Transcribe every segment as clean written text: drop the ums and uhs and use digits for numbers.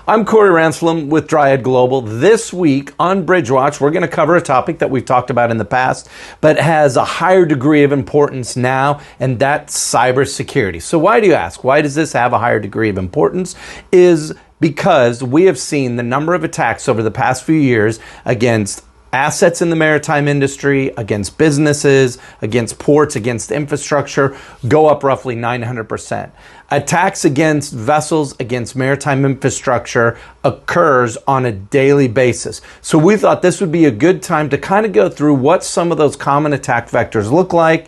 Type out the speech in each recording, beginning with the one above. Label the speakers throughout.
Speaker 1: I'm Corey Ransom with Dryad Global. This week on Bridgewatch, we're going to cover a topic that we've talked about in the past, but has a higher degree of importance now, and that's cybersecurity. So why do you ask? Why does this have a higher degree of importance? Is because we have seen the number of attacks over the past few years against assets in the maritime industry, against businesses, against ports, against infrastructure, go up roughly 900%. Attacks against vessels, against maritime infrastructure occurs on a daily basis. So we thought this would be a good time to kind of go through what some of those common attack vectors look like.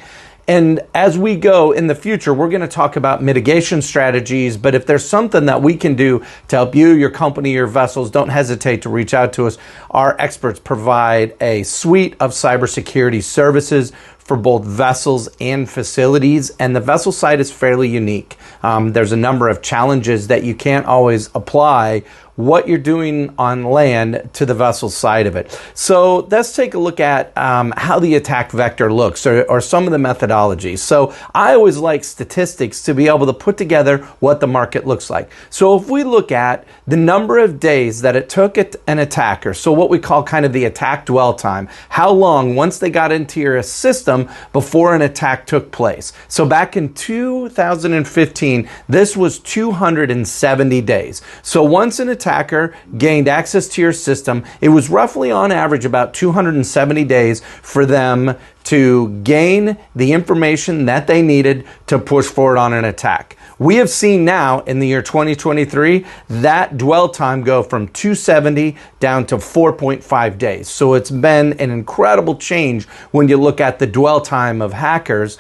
Speaker 1: And as we go in the future, we're going to talk about mitigation strategies. But if there's something that we can do to help you, your company, your vessels, don't hesitate to reach out to us. Our experts provide a suite of cybersecurity services for both vessels and facilities. And the vessel side is fairly unique. There's a number of challenges that you can't always apply what you're doing on land to the vessel side of it. So let's take a look at how the attack vector looks or some of the methodologies. So I always like statistics to be able to put together what the market looks like. So if we look at the number of days that it took an attacker, so what we call kind of the attack dwell time, how long once they got into your system before an attack took place. So back in 2015, this was 270 days. So once an attacker gained access to your system, it was roughly on average about 270 days for them to gain the information that they needed to push forward on an attack. We have seen now in the year 2023 that dwell time go from 270 down to 4.5 days. So it's been an incredible change when you look at the dwell time of hackers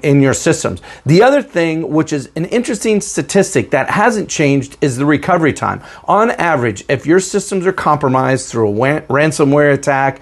Speaker 1: in your systems. The other thing, which is an interesting statistic that hasn't changed, is the recovery time. On average, if your systems are compromised through a ransomware attack,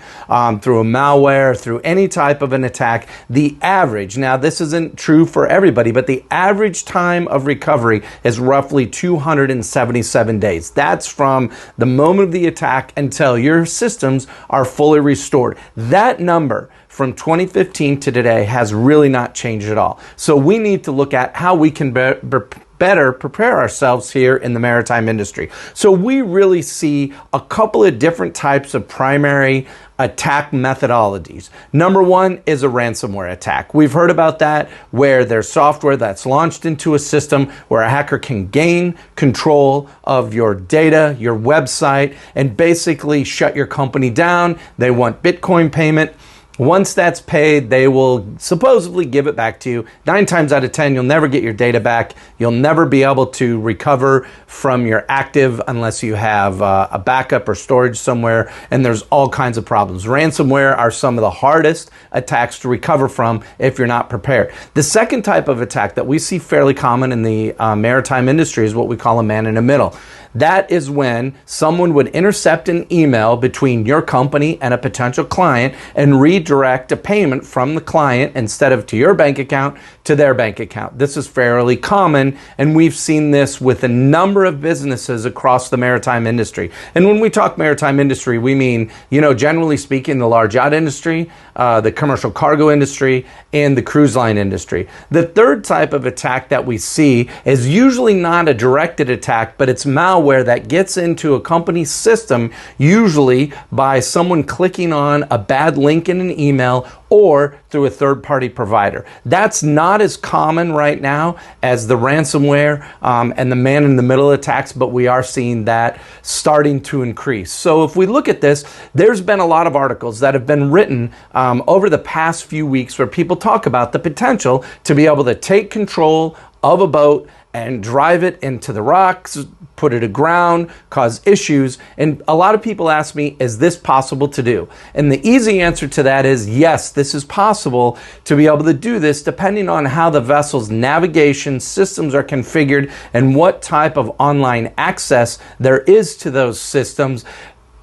Speaker 1: through a malware, through any type of an attack, the average, now this isn't true for everybody, but the average time of recovery is roughly 277 days. That's from the moment of the attack until your systems are fully restored. That number from 2015 to today has really not changed at all. So we need to look at how we can better prepare ourselves here in the maritime industry. So we really see a couple of different types of primary attack methodologies. Number one is a ransomware attack. We've heard about that, where there's software that's launched into a system where a hacker can gain control of your data, your website, and basically shut your company down. They want Bitcoin payment. Once that's paid, they will supposedly give it back to you. 9 times out of 10, you'll never get your data back. You'll never be able to recover from your active unless you have a backup or storage somewhere, and there's all kinds of problems. Ransomware are some of the hardest attacks to recover from if you're not prepared. The second type of attack that we see fairly common in the maritime industry is what we call a man in the middle. That is when someone would intercept an email between your company and a potential client and redirect a payment from the client instead of to your bank account to their bank account. This is fairly common, and we've seen this with a number of businesses across the maritime industry. And when we talk maritime industry, we mean, generally speaking, the large yacht industry, the commercial cargo industry, and the cruise line industry. The third type of attack that we see is usually not a directed attack, but it's malware that gets into a company's system, usually by someone clicking on a bad link in an email or through a third-party provider. That's not as common right now as the ransomware and the man-in-the-middle attacks, but we are seeing that starting to increase. So if we look at this, there's been a lot of articles that have been written over the past few weeks where people talk about the potential to be able to take control of a boat and drive it into the rocks, put it aground, cause issues. And a lot of people ask me, is this possible to do? And the easy answer to that is yes, this is possible to be able to do this depending on how the vessel's navigation systems are configured and what type of online access there is to those systems.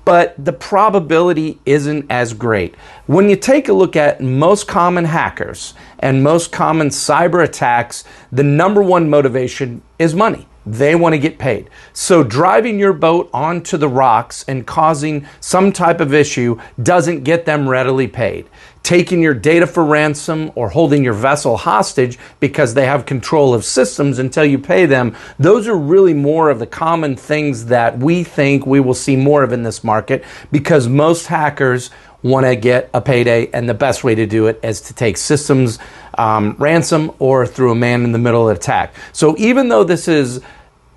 Speaker 1: But the probability isn't as great. When you take a look at most common hackers and most common cyber attacks, the number one motivation is money. They want to get paid. So driving your boat onto the rocks and causing some type of issue doesn't get them readily paid. Taking your data for ransom or holding your vessel hostage because they have control of systems until you pay them, those are really more of the common things that we think we will see more of in this market, because most hackers want to get a payday, and the best way to do it is to take systems ransom or through a man-in-the-middle attack. So even though this is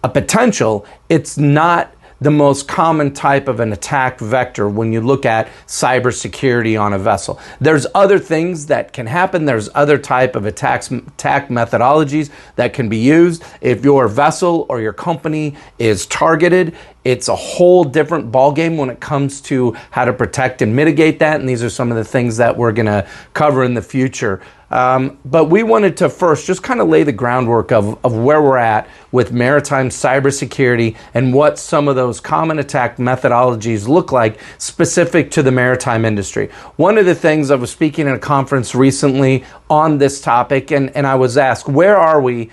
Speaker 1: a potential, it's not the most common type of an attack vector when you look at cybersecurity on a vessel. There's other things that can happen. There's other type of attack methodologies that can be used. If your vessel or your company is targeted, it's a whole different ballgame when it comes to how to protect and mitigate that. And these are some of the things that we're going to cover in the future. But we wanted to first just kind of lay the groundwork of where we're at with maritime cybersecurity and what some of those common attack methodologies look like specific to the maritime industry. One of the things, I was speaking at a conference recently on this topic, and I was asked, where are we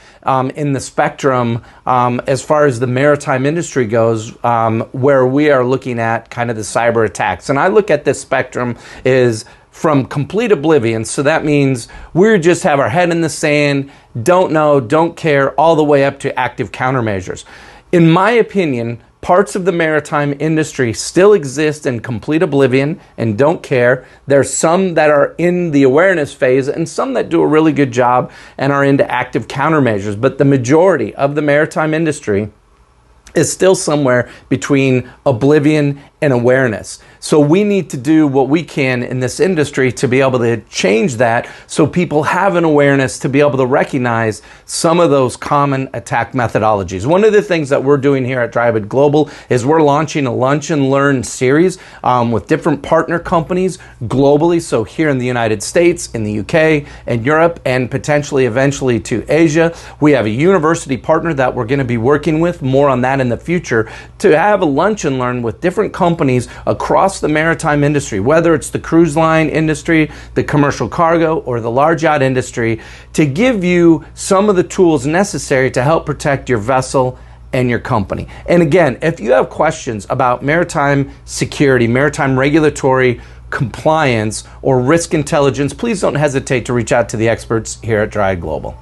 Speaker 1: in the spectrum as far as the maritime industry goes, where we are looking at kind of the cyber attacks. And I look at this spectrum is from complete oblivion. So that means we just have our head in the sand, don't know, don't care, all the way up to active countermeasures. In my opinion, parts of the maritime industry still exist in complete oblivion and don't care. There's some that are in the awareness phase and some that do a really good job and are into active countermeasures. But the majority of the maritime industry is still somewhere between oblivion and awareness. So we need to do what we can in this industry to be able to change that so people have an awareness to be able to recognize some of those common attack methodologies. One of the things that we're doing here at Dryad Global is we're launching a Lunch and Learn series with different partner companies globally. So here in the United States, in the UK, and Europe, and potentially eventually to Asia. We have a university partner that we're going to be working with, more on that in the future, to have a Lunch and Learn with different companies across the maritime industry, whether it's the cruise line industry, the commercial cargo, or the large yacht industry, to give you some of the tools necessary to help protect your vessel and your company. And again, if you have questions about maritime security, maritime regulatory compliance, or risk intelligence, please don't hesitate to reach out to the experts here at Dryad Global.